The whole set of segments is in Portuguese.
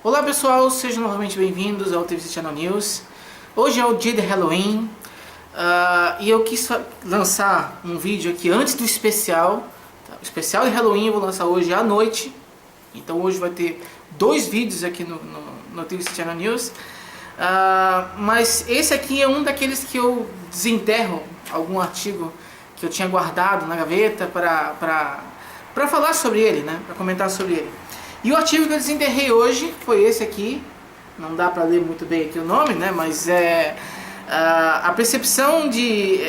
Olá pessoal, sejam novamente bem-vindos ao TVC Channel News. Hoje é o dia de Halloween e eu quis lançar um vídeo aqui antes do especial. O especial de Halloween eu vou lançar hoje à noite. Então hoje vai ter dois vídeos aqui no TVC Channel News. Mas esse aqui é um daqueles que eu desenterro algum artigo que eu tinha guardado na gaveta para falar sobre ele, né? Para comentar sobre ele. E o artigo que eu desenterrei hoje foi esse aqui. Não dá para ler muito bem aqui o nome, né? Mas é a percepção de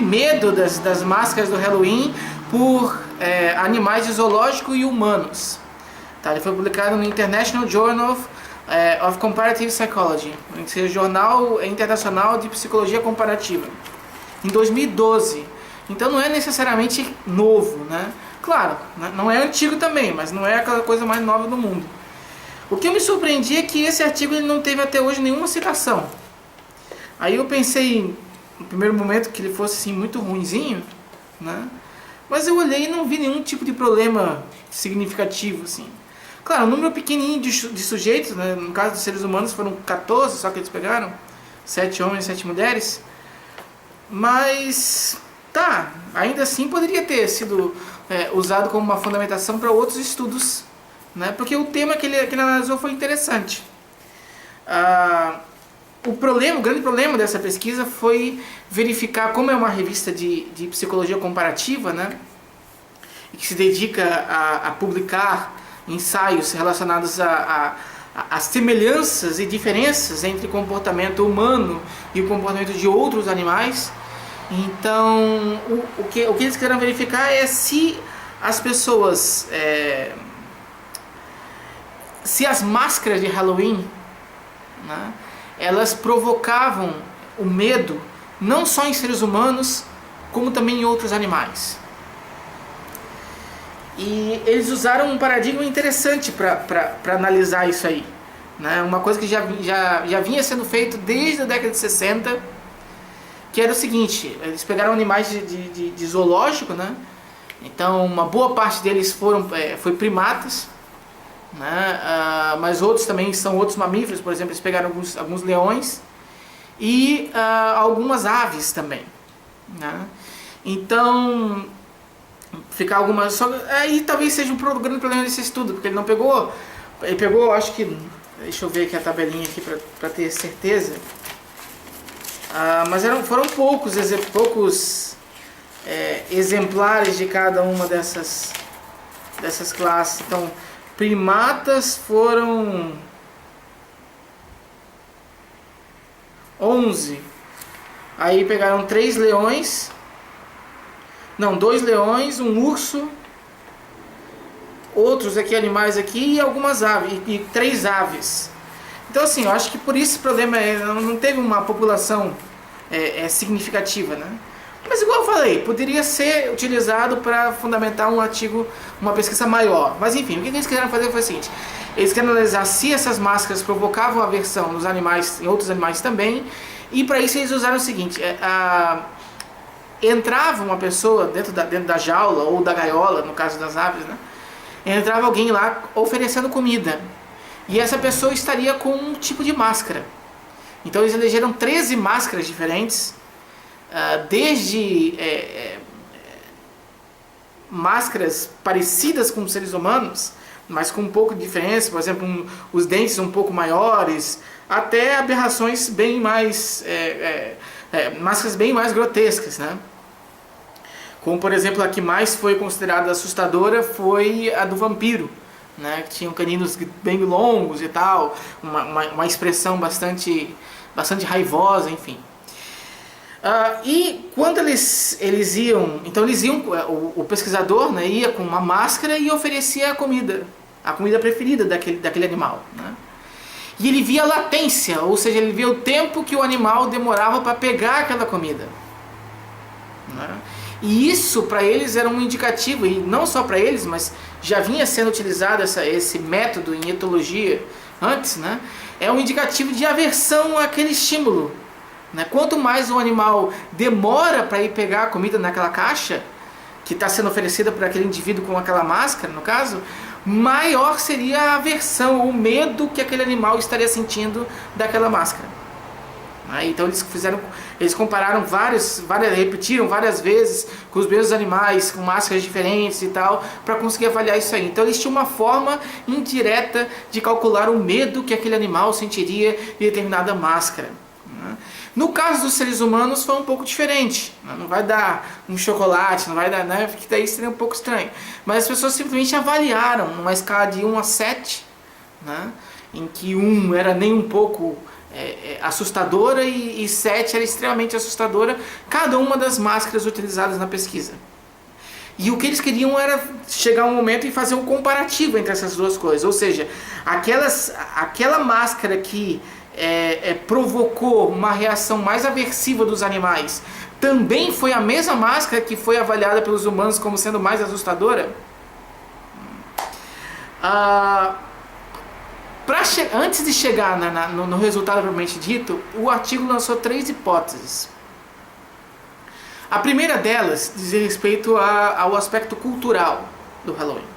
medo das máscaras do Halloween por animais de zoológico e humanos. Tá? Ele foi publicado no International Journal of Comparative Psychology, que é o Jornal Internacional de Psicologia Comparativa, em 2012. Então não é necessariamente novo, né? Claro, não é antigo também, mas não é aquela coisa mais nova do mundo. O que eu me surpreendi é que esse artigo ele não teve até hoje nenhuma citação. Aí eu pensei, no primeiro momento, que ele fosse assim, muito ruinzinho, né? Mas eu olhei e não vi nenhum tipo de problema significativo, assim. Claro, um número pequenininho de sujeitos, né? No caso dos seres humanos foram 14, só que eles pegaram 7 homens e 7 mulheres. Mas, tá, ainda assim poderia ter sido usado como uma fundamentação para outros estudos, né? Porque o tema que ele analisou foi interessante. O grande problema dessa pesquisa foi verificar, como é uma revista de psicologia comparativa, né? E que se dedica a publicar ensaios relacionados a semelhanças e diferenças entre o comportamento humano e o comportamento de outros animais. Então, o que eles querem verificar é se as pessoas, se as máscaras de Halloween, né, elas provocavam o medo não só em seres humanos, como também em outros animais. E eles usaram um paradigma interessante para analisar isso aí, né? Uma coisa que já vinha sendo feito desde a década de 60, que era o seguinte: eles pegaram animais de zoológico, né? Então uma boa parte deles foi primatas, né? Mas outros também são outros mamíferos. Por exemplo, eles pegaram alguns leões e algumas aves também, né? Então ficar algumas aí talvez seja um grande problema desse estudo, porque ele pegou, acho que, deixa eu ver aqui a tabelinha aqui para ter certeza. Mas foram poucos exemplares de cada uma dessas classes. Então, primatas foram 11. Aí pegaram 2 leões, um urso, outros aqui animais aqui e algumas aves, e 3 aves. Então assim, eu acho que por isso o problema não teve uma população significativa, né? Mas igual eu falei, poderia ser utilizado para fundamentar um artigo, uma pesquisa maior. Mas enfim, o que eles quiseram fazer foi o seguinte: eles queriam analisar se essas máscaras provocavam aversão nos animais, em outros animais também. E para isso eles usaram o seguinte: entrava uma pessoa dentro da jaula ou da gaiola, no caso das aves, né? Entrava alguém lá oferecendo comida. E essa pessoa estaria com um tipo de máscara. Então eles elegeram 13 máscaras diferentes, desde máscaras parecidas com seres humanos, mas com um pouco de diferença, por exemplo, os dentes um pouco maiores, até aberrações bem mais, máscaras bem mais grotescas, né? Como, por exemplo, a que mais foi considerada assustadora foi a do vampiro, né? Que tinham caninos bem longos e tal, uma expressão bastante raivosa, enfim. E quando eles iam, o pesquisador, né, ia com uma máscara e oferecia a comida preferida daquele animal, né? E ele via a latência, ou seja, ele via o tempo que o animal demorava para pegar aquela comida, né? E isso para eles era um indicativo, e não só para eles, mas já vinha sendo utilizado esse método em etologia antes, né? É um indicativo de aversão àquele estímulo, né? Quanto mais o animal demora para ir pegar a comida naquela caixa que está sendo oferecida por aquele indivíduo com aquela máscara, no caso, maior seria a aversão, o medo que aquele animal estaria sentindo daquela máscara. Então eles compararam repetiram várias vezes com os mesmos animais, com máscaras diferentes e tal, para conseguir avaliar isso aí. Então eles tinham uma forma indireta de calcular o medo que aquele animal sentiria de determinada máscara. No caso dos seres humanos foi um pouco diferente. Não vai dar um chocolate, não vai dar, né? Porque daí seria um pouco estranho. Mas as pessoas simplesmente avaliaram numa escala de 1 a 7, né? Em que 1 era nem um pouco assustadora e 7 era extremamente assustadora, cada uma das máscaras utilizadas na pesquisa. E o que eles queriam era chegar um momento e fazer um comparativo entre essas duas coisas. Ou seja, aquela máscara que provocou uma reação mais aversiva dos animais também foi a mesma máscara que foi avaliada pelos humanos como sendo mais assustadora? Antes de chegar no resultado propriamente dito, o artigo lançou 3 hipóteses. A primeira delas diz respeito ao aspecto cultural do Halloween.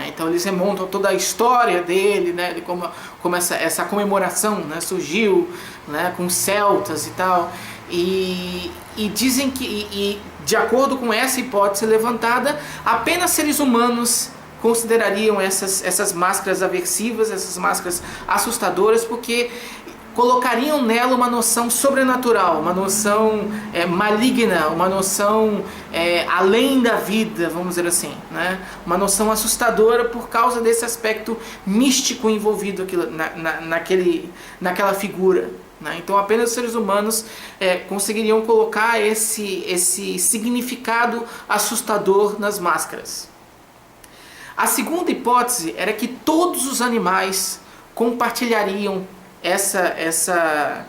Então eles remontam toda a história dele, né, de como essa comemoração, né, surgiu, né, com celtas e tal. E dizem que, de acordo com essa hipótese levantada, apenas seres humanos considerariam essas máscaras aversivas, essas máscaras assustadoras, porque colocariam nela uma noção sobrenatural, uma noção maligna, uma noção além da vida, vamos dizer assim, né? Uma noção assustadora por causa desse aspecto místico envolvido naquela figura. Né? Então apenas os seres humanos conseguiriam colocar esse significado assustador nas máscaras. A segunda hipótese era que todos os animais compartilhariam essa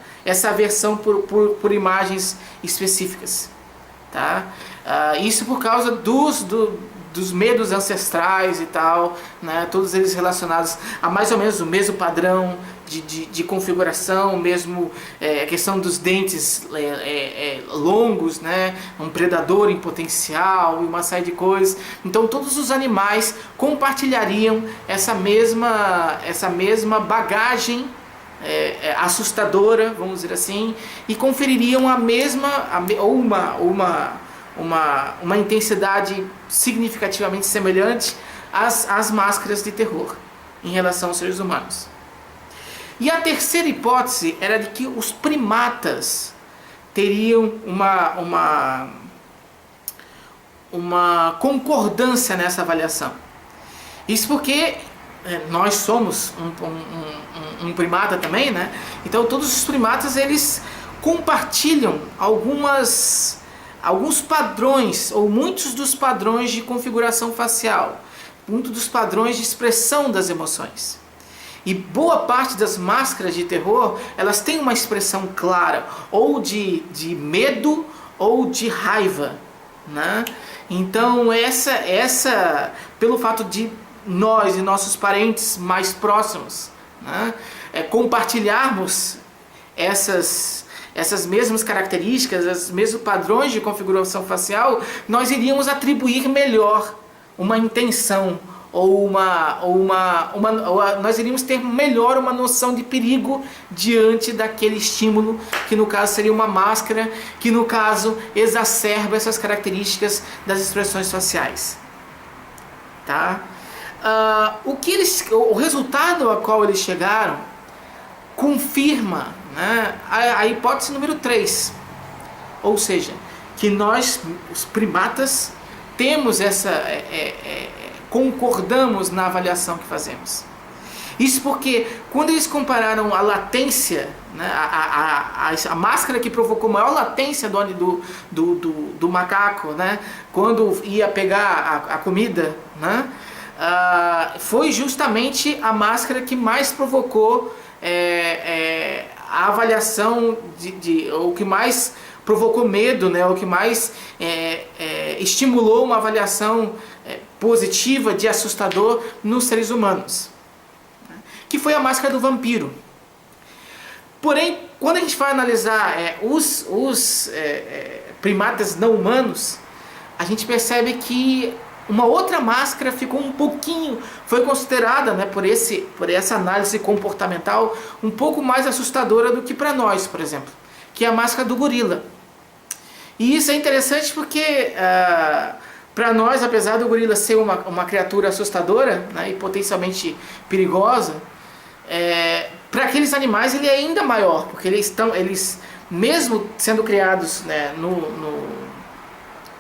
aversão por imagens específicas, tá? Isso por causa dos medos ancestrais e tal, né? Todos eles relacionados a mais ou menos o mesmo padrão de configuração, mesmo a questão dos dentes longos, né? Um predador em potencial e uma série de coisas. Então todos os animais compartilhariam essa mesma bagagem assustadora, vamos dizer assim, e confeririam uma intensidade significativamente semelhante às máscaras de terror em relação aos seres humanos. E a terceira hipótese era de que os primatas teriam uma concordância nessa avaliação. Isso porque nós somos um primata também, né? Então todos os primatas eles compartilham alguns padrões, ou muitos dos padrões de configuração facial, muitos dos padrões de expressão das emoções. E boa parte das máscaras de terror, elas têm uma expressão clara, ou de medo ou de raiva, né? Então pelo fato de nós e nossos parentes mais próximos, né, compartilharmos essas mesmas características, os mesmos padrões de configuração facial, nós iríamos atribuir melhor uma intenção ou nós iríamos ter melhor uma noção de perigo diante daquele estímulo, que no caso seria uma máscara, que no caso exacerba essas características das expressões faciais, tá? O resultado ao qual eles chegaram confirma, né, a hipótese número 3, ou seja, que nós, os primatas, temos concordamos na avaliação que fazemos. Isso porque quando eles compararam a latência, né, a máscara que provocou maior latência do macaco, né, quando ia pegar a comida, né, foi justamente a máscara que mais provocou a avaliação ou que mais provocou medo, né, ou que mais estimulou uma avaliação positiva de assustador nos seres humanos, né, que foi a máscara do vampiro. Porém, quando a gente vai analisar os primatas não humanos, a gente percebe que Uma outra máscara ficou um pouquinho, foi considerada, né, por essa análise comportamental, um pouco mais assustadora do que para nós, por exemplo, que é a máscara do gorila. E isso é interessante porque para nós, apesar do gorila ser uma criatura assustadora, né, e potencialmente perigosa, para aqueles animais ele é ainda maior, porque eles mesmo sendo criados, né,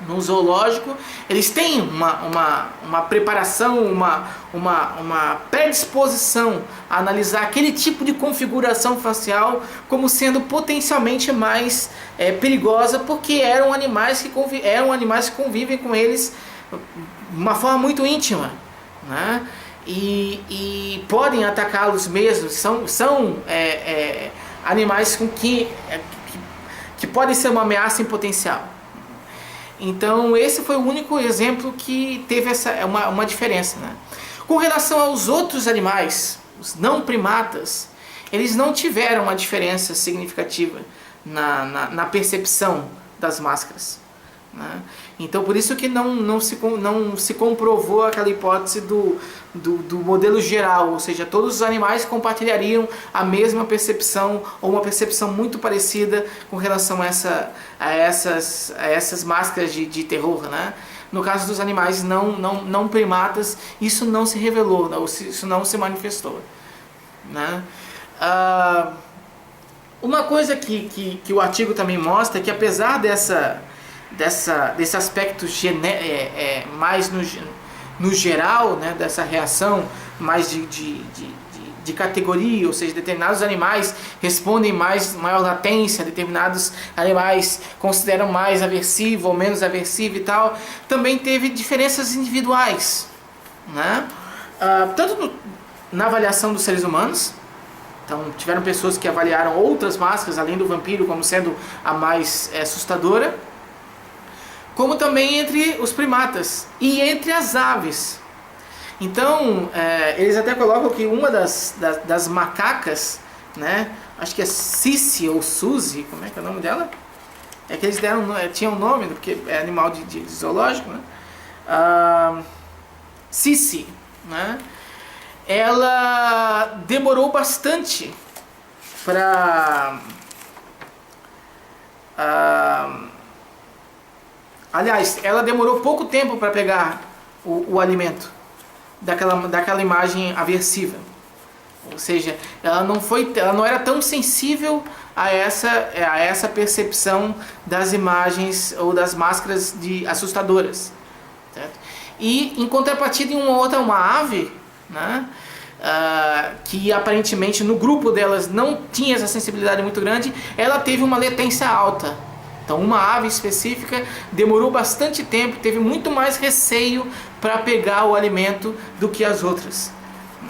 no zoológico, eles têm uma preparação, uma predisposição a analisar aquele tipo de configuração facial como sendo potencialmente mais perigosa, porque eram animais que convivem com eles de uma forma muito íntima, né? E podem atacá-los mesmo, são animais que podem ser uma ameaça em potencial. Então esse foi o único exemplo que teve uma diferença, né? Com relação aos outros animais, os não primatas, eles não tiveram uma diferença significativa na percepção das máscaras, né? Então por isso que não se comprovou aquela hipótese do modelo geral, ou seja, todos os animais compartilhariam a mesma percepção ou uma percepção muito parecida com relação a essas máscaras de terror, né? No caso dos animais não primatas, isso não se revelou, isso não se manifestou, né? Uma coisa que o artigo também mostra é que apesar desse aspecto mais no geral, né, dessa reação mais de categoria, ou seja, determinados animais respondem maior latência, determinados animais consideram mais aversivo ou menos aversivo e tal, também teve diferenças individuais, né? Tanto na avaliação dos seres humanos. Então tiveram pessoas que avaliaram outras máscaras além do vampiro como sendo a mais assustadora, como também entre os primatas e entre as aves. Então, eles até colocam que uma das macacas, né, acho que é Cici ou Suzy, como é que é o nome dela? É que eles tinham um nome, porque é animal de zoológico, né? Cici, né? Ela demorou bastante para... Aliás, ela demorou pouco tempo para pegar o alimento daquela imagem aversiva. Ou seja, ela não era tão sensível a essa percepção das imagens ou das máscaras assustadoras, certo? E em contrapartida, uma ave, né, que aparentemente no grupo delas não tinha essa sensibilidade muito grande, ela teve uma latência alta. Então uma ave específica demorou bastante tempo, teve muito mais receio para pegar o alimento do que as outras.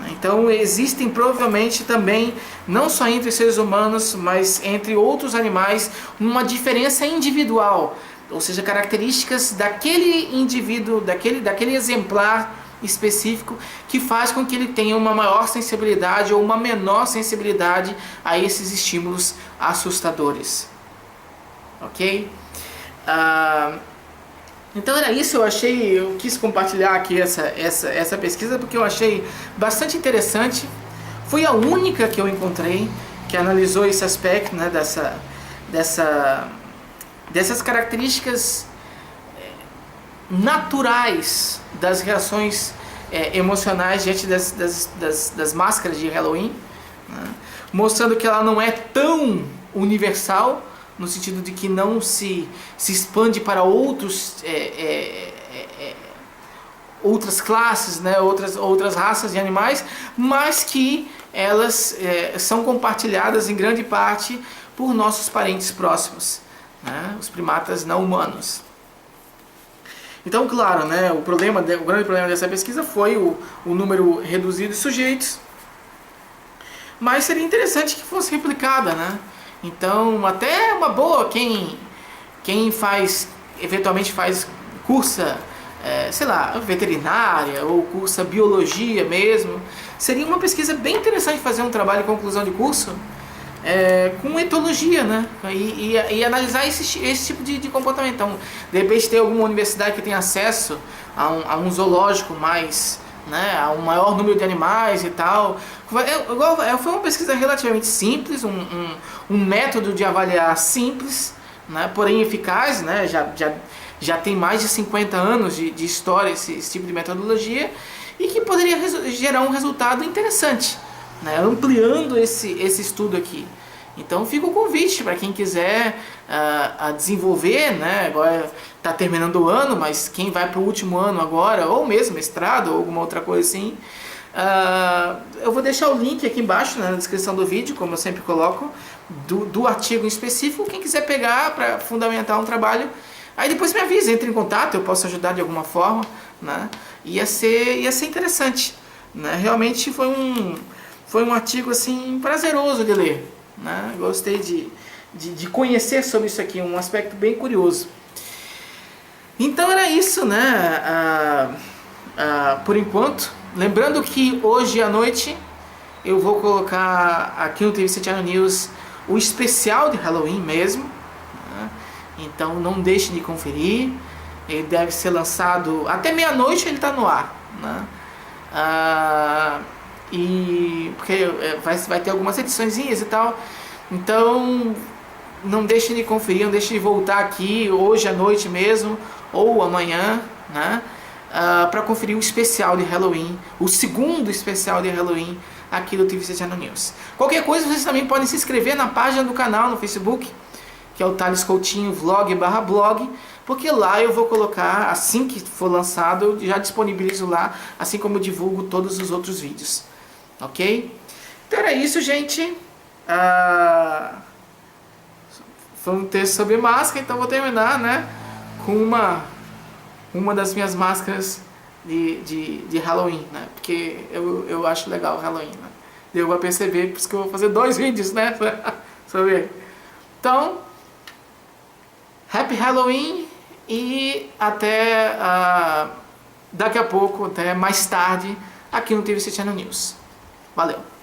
Então existem provavelmente também, não só entre seres humanos, mas entre outros animais, uma diferença individual, ou seja, características daquele indivíduo, daquele exemplar específico, que faz com que ele tenha uma maior sensibilidade ou uma menor sensibilidade a esses estímulos assustadores. Ok? Então era isso, eu quis compartilhar aqui essa pesquisa porque eu achei bastante interessante. Foi a única que eu encontrei que analisou esse aspecto, né, dessas características naturais das reações emocionais diante das máscaras de Halloween, né, mostrando que ela não é tão universal, no sentido de que não se expande para outras classes, né, outras raças de animais, mas que elas são compartilhadas em grande parte por nossos parentes próximos, né, os primatas não humanos. Então, claro, né, o grande problema dessa pesquisa foi o número reduzido de sujeitos, mas seria interessante que fosse replicada, né? Então, até uma boa, quem eventualmente cursa, sei lá, veterinária ou cursa biologia mesmo, seria uma pesquisa bem interessante fazer um trabalho de conclusão de curso com etologia, né? E analisar esse tipo de comportamento. Então, de repente tem alguma universidade que tem acesso a um zoológico mais, né, a um maior número de animais e tal. Foi uma pesquisa relativamente simples, um método de avaliar simples, né, porém eficaz, né? Já tem mais de 50 anos de história esse tipo de metodologia, e que poderia gerar um resultado interessante, né, ampliando esse estudo aqui. Então fica o convite para quem quiser a desenvolver, né, agora está terminando o ano, mas quem vai para o último ano agora, ou mesmo mestrado, ou alguma outra coisa assim, eu vou deixar o link aqui embaixo, né, na descrição do vídeo, como eu sempre coloco, do artigo em específico. Quem quiser pegar para fundamentar um trabalho, aí depois me avisa, entre em contato, eu posso ajudar de alguma forma, né? Ia ser interessante, né? Realmente foi um artigo assim prazeroso de ler, né? Gostei de conhecer sobre isso aqui, um aspecto bem curioso. Então era isso, né? Por enquanto, lembrando que hoje à noite eu vou colocar aqui no TV Channel News o especial de Halloween mesmo, né? Então não deixe de conferir. Ele deve ser lançado até meia-noite, ele está no ar, né? E porque vai ter algumas ediçõezinhas e tal. Então não deixe de conferir, não deixe de voltar aqui hoje à noite mesmo ou amanhã, né? Para conferir o especial de Halloween, o segundo especial de Halloween aqui do TV Channel News. Qualquer coisa, vocês também podem se inscrever na página do canal no Facebook, que é o Thales Coutinho Vlog/blog, porque lá eu vou colocar, assim que for lançado, eu já disponibilizo lá, assim como eu divulgo todos os outros vídeos. Ok? Então era isso, gente. Foi um texto sobre máscara, então vou terminar, né, com uma das minhas máscaras de Halloween, né? Porque eu acho legal o Halloween, né? Deu pra perceber, por isso que eu vou fazer 2 vídeos, né? Sobre. Então, Happy Halloween e até daqui a pouco, até mais tarde, aqui no TV Channel News. Valeu!